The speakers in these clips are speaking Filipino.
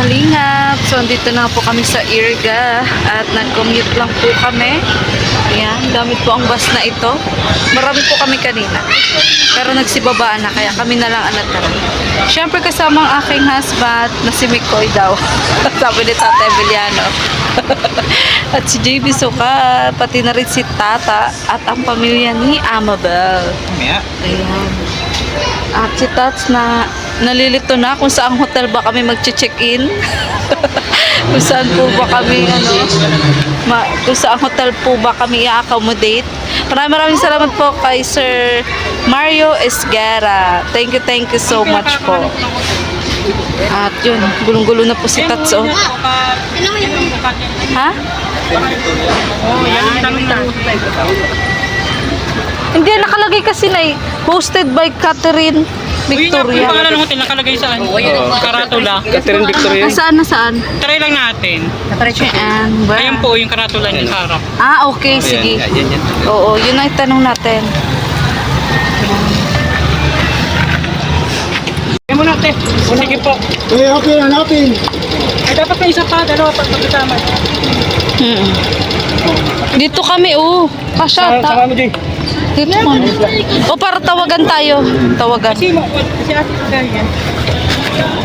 kalingap. So, andito na po kami sa Irga at nag-commute lang po kami. Ayan, gamit po ang bus na ito. Marami po kami kanina. Pero nagsibabaan na, kaya kami na lang ang natara. Siyempre kasama ang aking husband na si Mikoy daw. Sabi ni Tata Emiliano. At si JB Suka, pati na rin si Tata at ang pamilya ni Amabel. Ayan. At si Tats na nalilito na kung saan hotel ba kami mag-check-in. Kung saan po ba kami kung saan hotel po ba kami i-accommodate. Maraming salamat po kay Sir Mario Esguera. Thank you so much po. At yun, gulong-gulo na po si Tats. Oh. Ha? Hindi, nakalagay kasi na hosted by Catherine Victoria. Yung pangalan ng hotel nakalagay saan? Karatula. Catherine Victoria. Nasaan? Try lang natin. Ayan po yung karatula niya sa harap. Ah, okay, sige. Oo, yun ang tanong natin. Kaya mo natin. Sige po. Eh, okay na natin. Ay, dapat may isa pa, dalawa pag magkasama. Dito kami, Kasya. Saka mo din. Dito kami. Para tawagan tayo. Tawagan. Kasi ate ko dahil yan.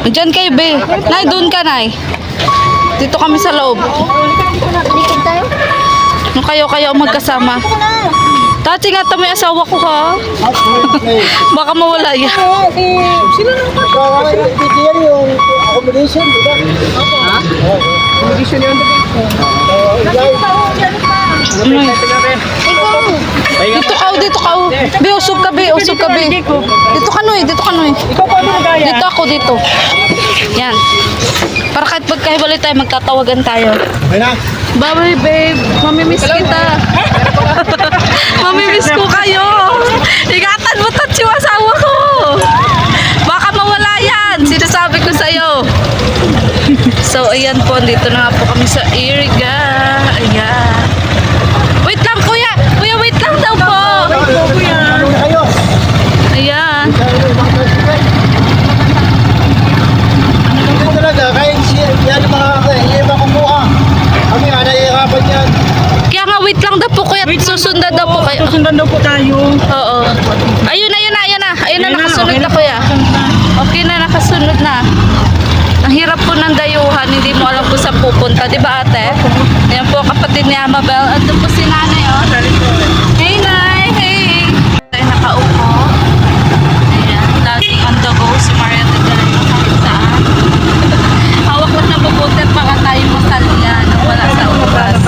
Diyan kayo, be. Nay, doon ka, Nay. Dito kami sa loob. Likod tayo? Kayo ang magkasama. Tati nga, may asawa ko, ha? Baka mawala yan. Sino naman pa? Yan yung accommodation, di ba? Ha? Condition yun. Dito ka. Be, usog ka, be. Dito ka, Noy. Ikaw pa doon kaya? Dito ako, dito. Yan. Para kahit pagkahiwalay tayo, magtatawagan tayo. Ay na. Bye, babe. Mamimiss kita. Mamimiss ko kayo. Ingatan mo tat yung asawa ko. Baka mawala yan. Sinasabi ko sa'yo. So, ayan po. Dito na nga po kami sa Irga. Ayan. Wait lang, kuya. Kuya, wait lang daw po. Ayan. Ito talaga, kahit yan yung mga kumuha. Kami nga, nahihirapan yan. Kaya nga, wait lang daw po, kuya. Susundan daw po kayo. Susundan daw po tayo. Oo. Ayun na, nakasunod na, kuya. Okay na, nakasunod na. Ang hirap po ng dayuhan, hindi mo alam kung saan pupunta, di ba ate? Ayan po, kapatid ni Amabel. At doon po si nanay, oh. Hey, Nay! Hey! Tayo nakaupo. Ayan, laging on the go si Maria Tegalan kahit saan. Hawak lang na mabuti at baka tayo masalya nang wala sa oras.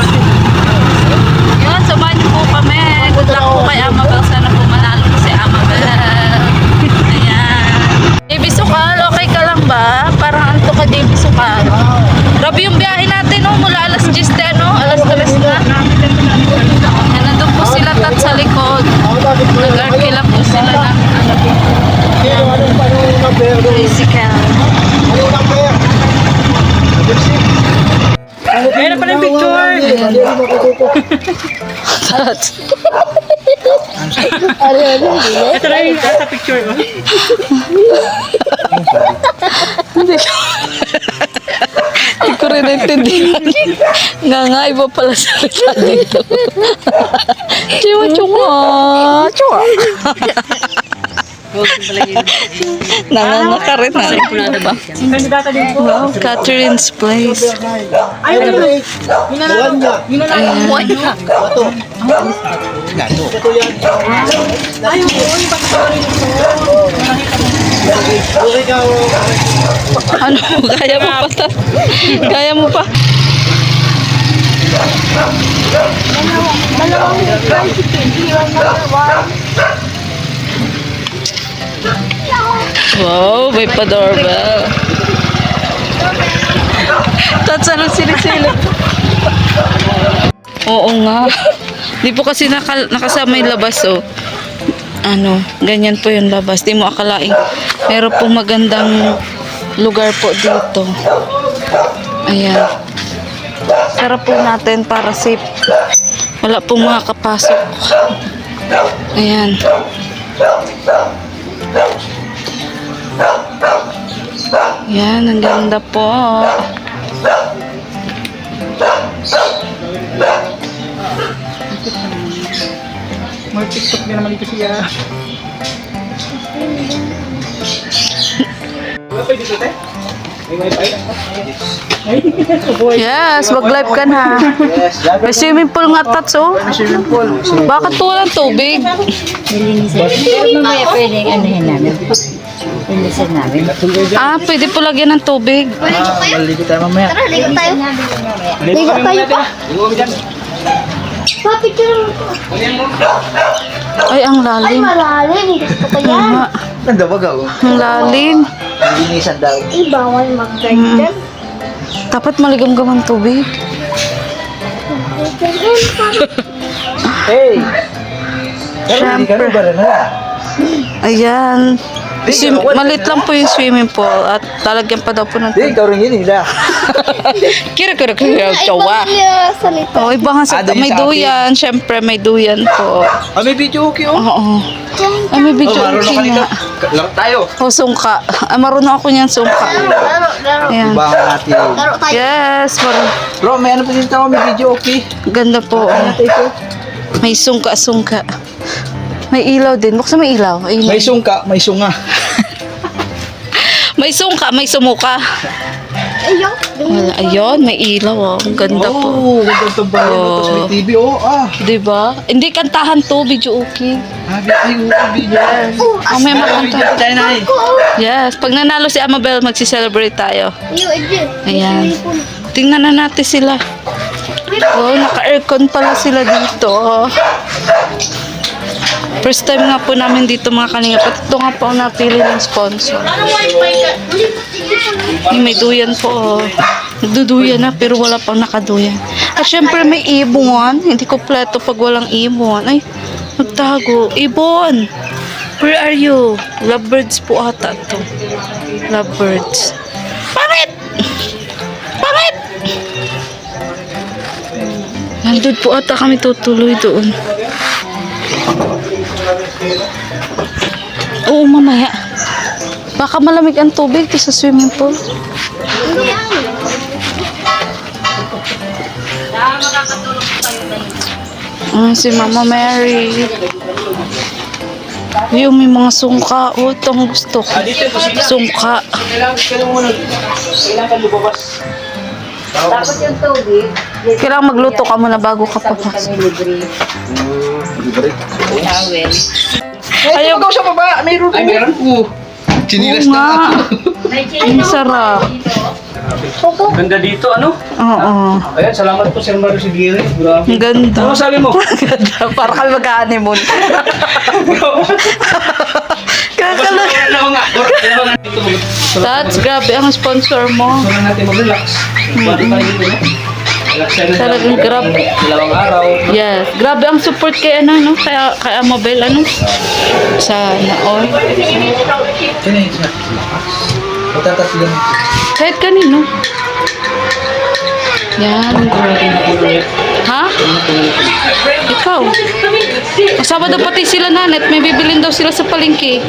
Yun, samahan niyo po kami. Good luck po kay Amabel. Sana po manalo po si Amabel. Ayan. Baby Sukal, okay ka lang ba? Parang anto ka, Baby Sukal. Grabe yung biyahe natin, mula alas 10, alas 3 na. Yan, nandun po sila tat sa likod. Nag-arkila po sila ng Anong number? tricycle. Anong number? Ayun na pala yung picture. Tat. Ito na yung sa picture. Hindi ko rin naintindihan. Nga, iba pala salita dito. Chua. Nanganga ka rin. Kandidata din po. Wow, Catherine's Place. Ayun na. Buwan niya. Ayun po. Yung pagkakalin po. Okay ka. Ano? Kaya mo pa ta? Kaya mo pa? Wow, may pa-doorbell. Tats, anong sinisilip? Oo nga. Di po kasi nakasama yung labas, oh. Ganyan po yung labas. Di mo akalaing meron pong magandang lugar po dito. Ayan. Sarap po natin para safe. Wala pong makakapasok. Ayan. Yan, ang ganda po. Mga TikTok din naman dito siya. Wala pa dito, te? May wifi? Ay, boy. Yes, mag-live ka na. Yes, May swimming pool nga, Tats, oh. swimming pool. Bakit po walang tubig? Mamaya pwedeng anuhin namin. Pinisan namin. Ah, pwede po lagyan ng tubig. Maligo tayo mamaya. Tara, ligo tayo. Ligo Ligo tayo pa. Ligo kami dyan. Papicture mo. Ay, ang Ay, lalim. malalim. Gusto ko yan. Nga, Ganda ba gaw? ang lalim. Linisan daw. Ay, bawal mag-garden. Dapat maligam-gam ang tubig. Hey! Siyempre. Ayan. Malit lang po yung swimming pool at talagyan pa daw po ng Hindi, tubig. ikaw rin yun, Ida. Kira, Ay, tawa. bawal niya salita. Oh, iba nga sa Ah, doon may sa atin. duyan. Siyempre, may duyan po. Ah, may video okay, oh. Oo. Ay, may video marunong okay ka nito. nga. Lang tayo. Oh, sungka. Ah, marunong ako niyan, sungka. Laro. Ayan. Ibahan natin. Laro tayo. Yes, Bro, may ano pa din tao, may video okay. ganda po. May sungka-sungka. May ilaw din. Buksan may ilaw. Ilaw. May sungka, may sunga. May sungka, may sumuka. Ayun. Wala, ayun, may ilaw. Oh. Ang ganda po. Oh, ganda itong bayan. Oh. Tapos may TV, oh. Ah, Diba? Hindi kantahan to, video okay. video. Oh, may makanta. Tayo na eh. Yes, pag nanalo si Amabel, magsi-celebrate tayo. Ayan. Ayan. Tingnan na natin sila. Oh, naka-aircon pala sila dito. First time nga po namin dito mga kalinga. At ito nga po ang napili ng sponsor. May duyan po. Oh. Nagduduyan na pero wala pang nakaduyan. At syempre may ibon. Hindi kompleto pag walang ibon. Ay, nagtago. Ibon! Where are you? Lovebirds po ata to. Lovebirds. Pangit! Pangit! Nandun po ata kami tutuloy doon. Oo, mamaya. Baka malamig ang tubig sa swimming pool. Si Mama Mary. Yung may mga sungka. Oh, ito ang gusto ko. Sungka. Kailangan lumabas. Tapos yung tubig, Kailangan magluto ka muna bago ka papasok. libre. Towel. Ayaw ko sa baba. Mayroon. Ay, meron? Chinilas Oo na. nga. Ang sarap. Ganda dito, ano? Oo. Ayan, salamat po, Sir Mario Sigiri. Grabe. Ang ganda. Ano sabi mo? Ganda. Para kami mag-honeymoon. Kakala. Kailangan nga. Kailangan nga dito. That's grabe ang sponsor mo. Gusto na natin mag-relax. Bago tayo dito, no? Relax tayo ng Talagang grabe. dalawang araw. Yes. Grabe ang support kay ano, no? Kay Amabel, ano? Sana all. Patatas lang. Kahit kanino. Yan. Ha? Ikaw. Kasama daw pati sila nanay at may bibilin daw sila sa palengke.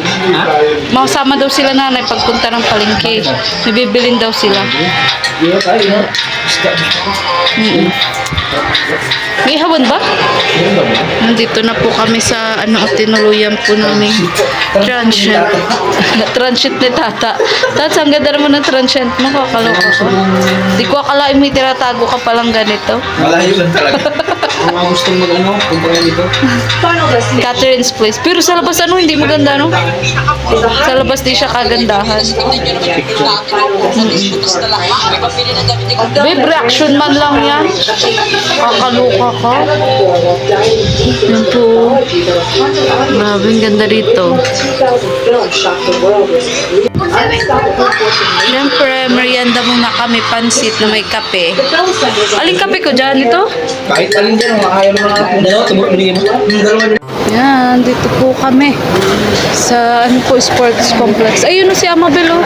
Masama daw sila nanay pagpunta ng palengke. May bibilin daw sila. Dito tayo. Mm-mm. May hawan ba? Nandito na po kami sa ano, tinuluyan po namin transient. Transient ni Tata. Tats, ang ganda naman ng transient mo. Kakaloka ko. Di ko akalain may tinatago ka palang ganito. Malayo lang talaga. Kung mga gustong mag-ano, punta kayo dito. Catherine's Place. Pero sa labas ano, hindi maganda, no? Sa labas di siya kagandahan. Babe, reaction man lang yan. Kakaluka ka. Yan po. Grabe, ang ganda rito. Siyempre, merienda muna kami, pansit na may kape. Aling kape ko dyan ito? Kahit alin dyan, ayaw naman natin. Dalawa, tumulong binigyan mo. Yung dalawa nyo. Yan, dito po kami sa ano po, sports complex. Ayun si Amabel, oh.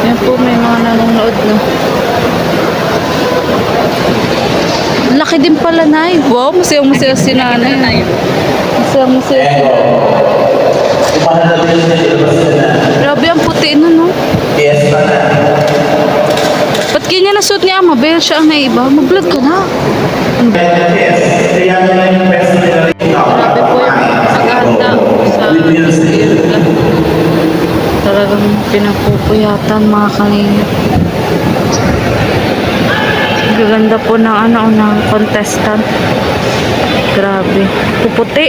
Yan po, may mga nanonood, no. Laki din pala, Nay. Wow, masayang-masaya si nanay. Masayang-masaya si nanay. Grabe ang puti na, no? Ba't ganyan na suit niya? Mabel siya ang naiba. Mag-vlog ka na. Grabe po yung paghahanda sa talagang pinapupuyatan mga kanina. Gaganda po ng ng contestant. Grabe. Puputi.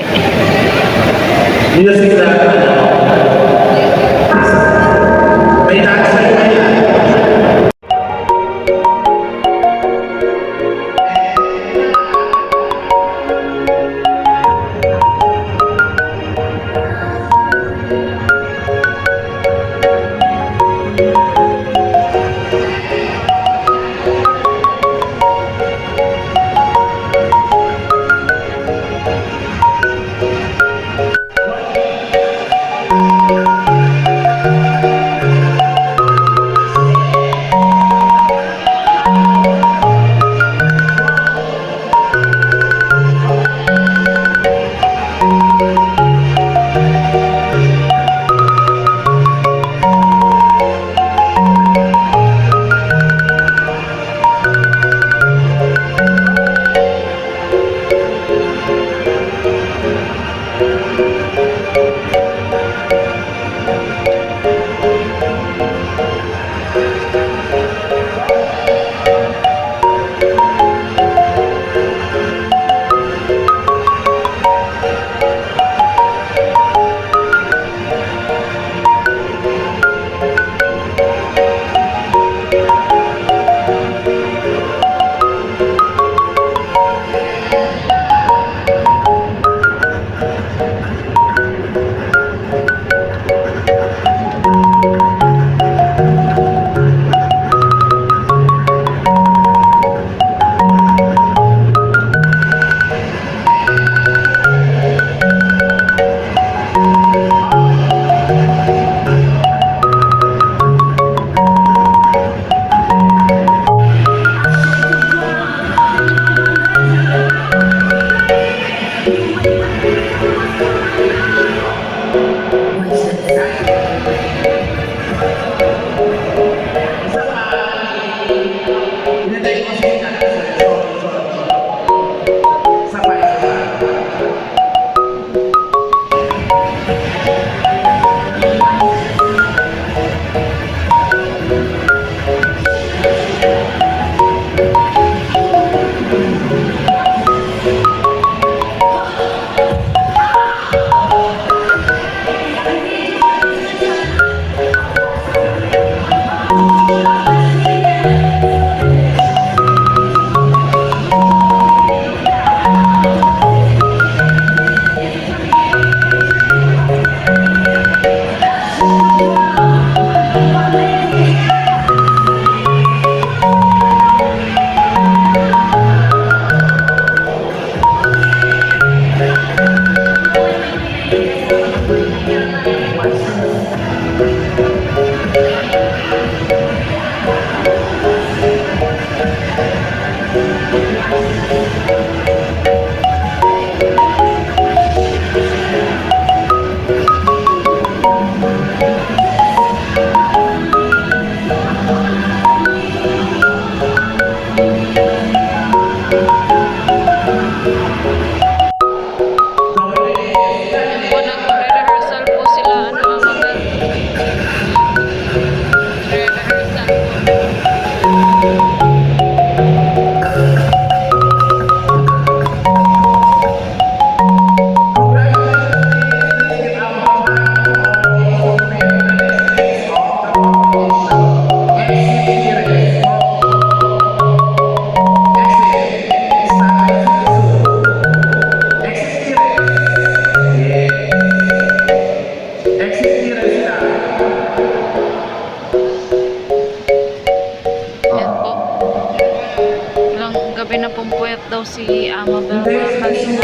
daw si Amabel mga kanina.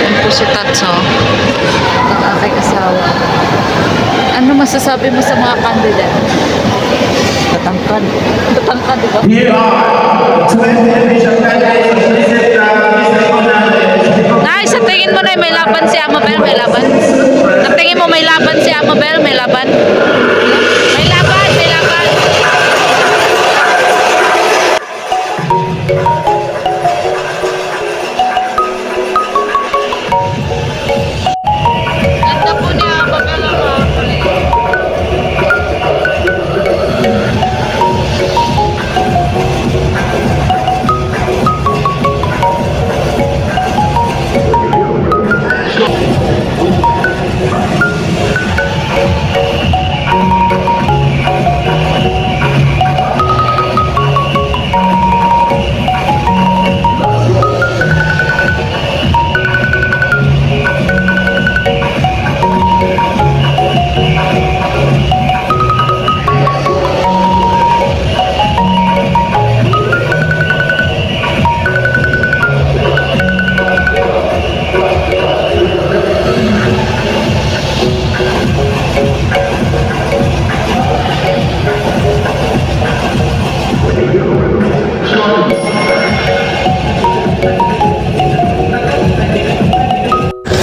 Yan po si Tatso, ang aking asawa. Ano masasabi mo sa mga candidate? Tatangkad. Tatangkad, di ba? Here are 20 candidates listed Mr. Ronaldo. Nay, sa tingin mo na may laban si Amabel? May laban? Sa tingin mo may laban si Amabel? May laban? May laban, may laban. Ganda po ni Amabel ang mga kulit.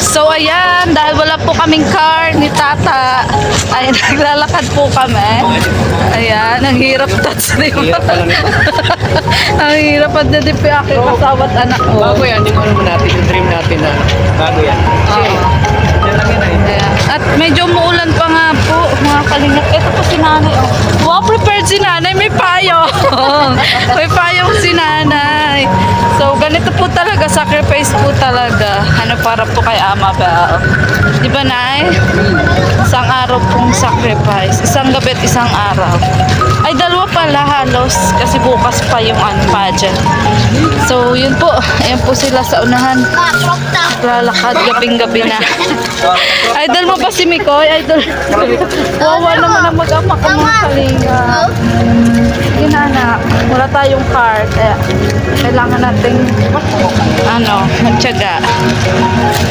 So ayan, dahil wala po kaming car ni Tata, ay naglalakad po kami. Ayan, ang hirap touch na yun. Ang hirap at nadipi aking kasawat anak ko. Bago yan, hindi mo naman natin yung dream natin na bago yan. Oo. Yan lang yan eh. Ayan. At medyo muulan pa nga po, mga kalingap. Ito po si nanay. Oh. Wow, prepared si nanay. May payo. May payong si nanay. So, ganito po talaga. Sacrifice po talaga. Ano para po kay Amabel. Di ba, Nay? Isang araw pong sacrifice. Isang gabi at isang araw. Ay, dalawa pala halos. Kasi bukas pa yung pageant. So, yun po. Ayan po sila sa unahan. Lalakad gabing-gabi na. Idol mo ba si Mikoy? Idol. Wawa naman ang mag-ama ka mga kalinga. Yun anak, wala tayong car. Kaya kailangan nating magtiyaga.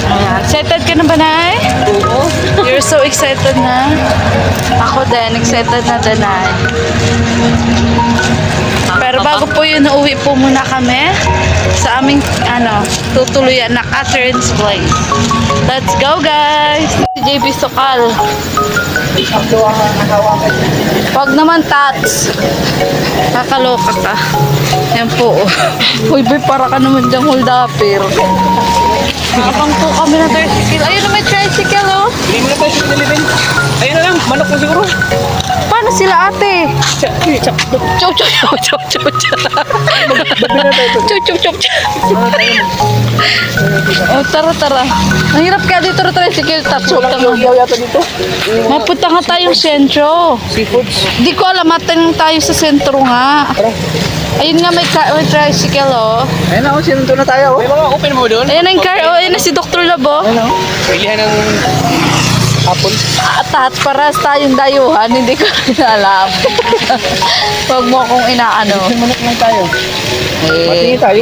Ayan. Excited ka na ba, Nay? Oo. You're so excited na? Ako din, excited na din, Nay. Pero bago po yun, uuwi po muna kami sa aming tutuluyan na Catherine's Place. Let's go, guys! JB Sokal. Pag naman tats, kakaloka ka. Yan po. Uy, boy, para ka naman dyang holdapir. Habang po kami na tricycle. Ayun na may tricycle, oh. Hindi mo na tayo sa Pilipin. Ayun na lang, manok mo siguro. Paano sila, ate? Chow, chow, chow, chow, chow, chow. Chow, chow, chow, chow. Oh, tara, tara. Ang hirap kaya dito na tricycle. Tatso ka mo. Yata dito. Mapunta nga tayong sentro. Seafoods. Di ko alam, matanong tayo sa sentro nga. Ayun nga, may tricycle, oh. Ayun na, sinunto na tayo. May mga open mo doon? Ayun na yung car, oh. Ayun na si Dr. Labo. Pilihan ng apple. At paras tayong dayuhan, hindi ko rin alam. Huwag mo akong inaano. Manok lang tayo. Eh, Matingin tayo.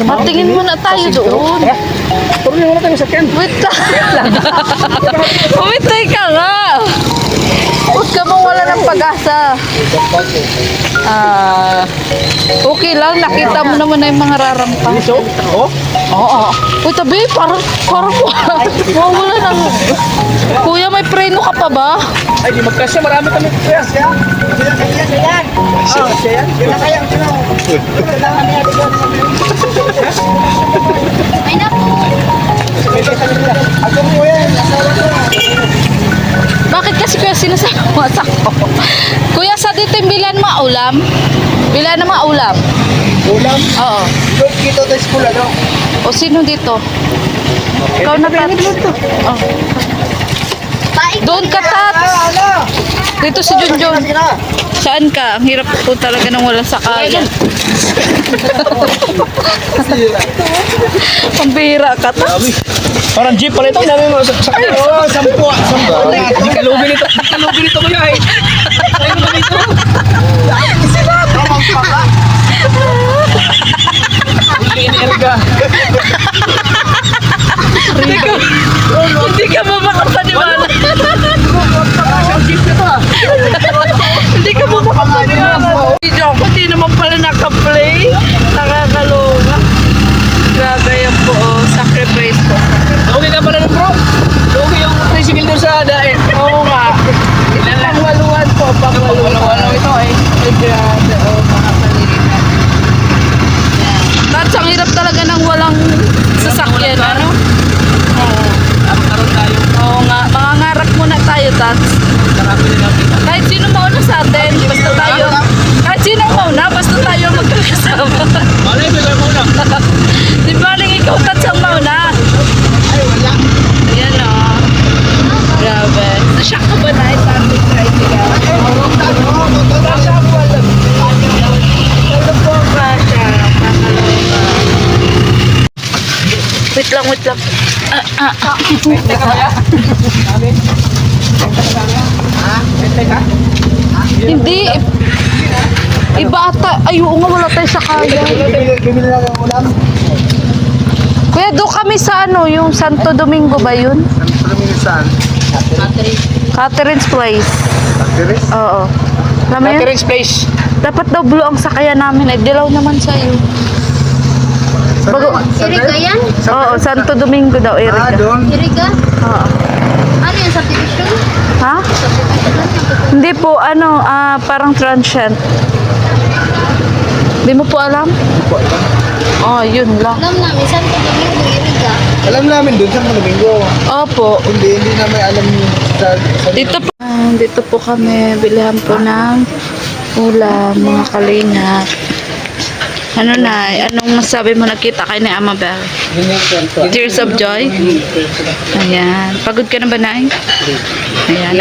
matingin muna tayo doon. Puro na muna tayo sa ken. Wait lang. Umitay ka nga. Huwag ka mong wala ng pag-asa. Okay lang, nakita mo naman na yung mga rarampa. So, oh? Oo. Uy, tabi, parang wala ng... Kuya, may preno ka pa ba? Ay, di magkasya. Marami kami. Kaya, siya. Siya. Ah, siya yan. Sila kaya. Ay na po. Ako mo yan. Bakit kasi kuya sinasama sa ko? Kuya, sa dito yung bilan mo ulam? Bilan na ulam? Ulam. Oo. Doon dito tayo school, ano? O sino dito? Ikaw na, Tats. Oh. Doon ka, Tats. Dito si Junjun. Saan ka? Ang hirap po talaga nang walang sakayan. Pambihira ka, Tats. Parang jeep pala ito. Dami mo sa kanya. Oh, sampu. Di kalubi nito. Di kalubi nito kuya eh. Sa'yo mo dito. Sila. Tamang pala. Inerga. Hindi ka ba makapaniwala? Jeep na to ah. Hindi ka ba makapaniwala? Video ko, di naman pala naka-play. Nakakaloka. Grabe yan po, oh. Sacrifice Grabe. Nashock ka ba na? Sabi tricycle. Wait lang, wait lang. Hindi. Iba ata. Ay, oo nga, wala tayo sa kaya. Bibili lang ang ulam. Kuya, doon kami sa ano, yung Santo Domingo ba yun? Saan? Catherine's Place. Pakiris? Oo. Alam mo yun? Pakiris Place. Dapat daw blue ang sakayan namin. Ay, dilaw naman sa'yo. Bago, Iriga yan? oo, Santo Domingo daw, Ah, Erika. doon. Iriga? Oo. Ano yan? Subdivision? Ha? Hindi po, ano, parang transient. Hindi mo po alam? Oh, yun lang. Alam namin, saan ko Domingo, Iriga? Alam namin doon sa Domingo. Opo. Hindi namin alam sa Dito po, dito po kami, bilihan po ng ulam, mga kalingap. Ano na, anong masabi mo nakita kay ni Amabel? Tears of joy? Ayan. Pagod ka na ba, Nay? Ayan.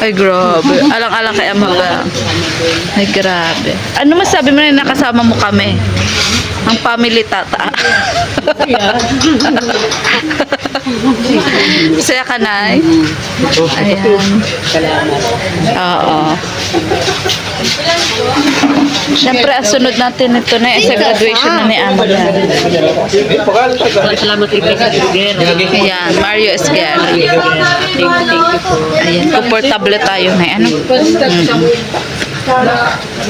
Ay, grabe. Alang-alang kay Amabel. Ay, grabe. Ano masabi mo na nakasama mo kami? Ang family tata. Saya ka, Nay? Ayan. Oo. Siyempre, ang sunod natin ito na sa graduation na ni Amabel. Ayan, Mario Esguerra. Ayan, komportable tayo na. Ano?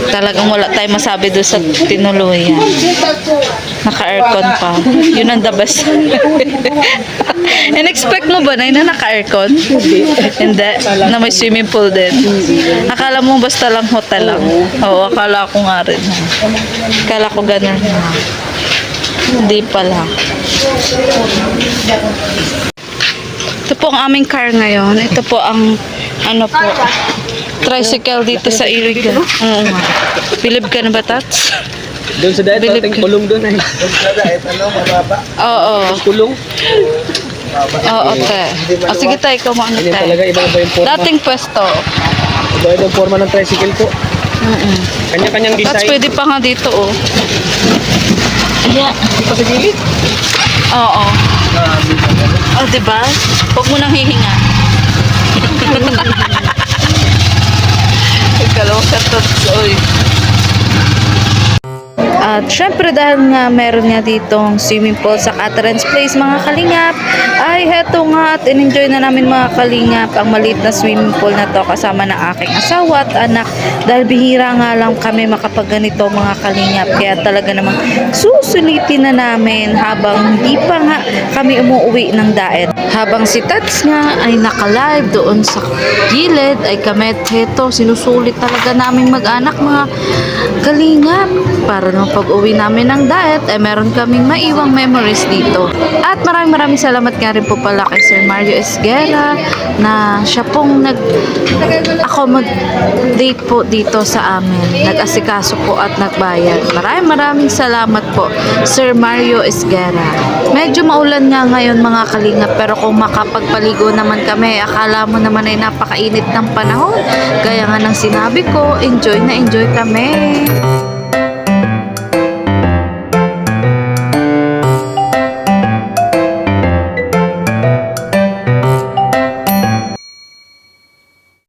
Talagang wala tayong masabi doon sa tinuluyan. Naka-aircon pa. Yun ang the best. In-expect mo ba na naka-aircon? Hindi. Na may swimming pool din. Akala mo basta lang hotel lang. Oo, akala ko nga rin. Akala ko ganun. Hindi pala. Ito po ang aming car ngayon. Ito po ang ano po, tricycle dito sa Iriga. Oo nga. Bilib ka na ba, Tats? Doon sa diet, Bilib ating ka. kulong doon ay. Doon sa diet, mababa. Oo. Kulong? Oo, te. O, sige tayo, ikaw mo ano, Hindi te. talaga iba-iba yung forma. Dating pwesto. Iba-iba yung forma ng tricycle po. Kanya-kanyang Tats, design. pwede pa nga dito, oh. Ayan. Hindi pa sa gilid. Oo. Oh, diba? Huwag mo nang hihinga. Ikalaw ka, Tats, oy. At syempre dahil nga meron nga ditong swimming pool sa Catherine's Place mga kalingap, ay heto nga at in-enjoy na namin mga kalingap ang maliit na swimming pool na to kasama ng aking asawa at anak dahil bihira nga lang kami makapagganito mga kalingap, kaya talaga namang susulitin na namin habang hindi pa nga kami umuwi ng daet. Habang si Tats nga ay naka-live doon sa gilid ay kami heto sinusulit talaga namin mag-anak mga kalingap para nung pag-uwi namin ng diet ay meron kaming maiwang memories dito. At maraming salamat nga rin po pala kay Sir Mario Esguerra na siya pong nag-accommodate po dito sa amin. Nag-asikaso po at nagbayad. Maraming salamat po Sir Mario Esguerra. Medyo maulan nga ngayon mga kalingap pero kung makapagpaligo naman kami, akala mo naman ay napakainit ng panahon. Gaya nga ng sinabi ko, enjoy na enjoy kami.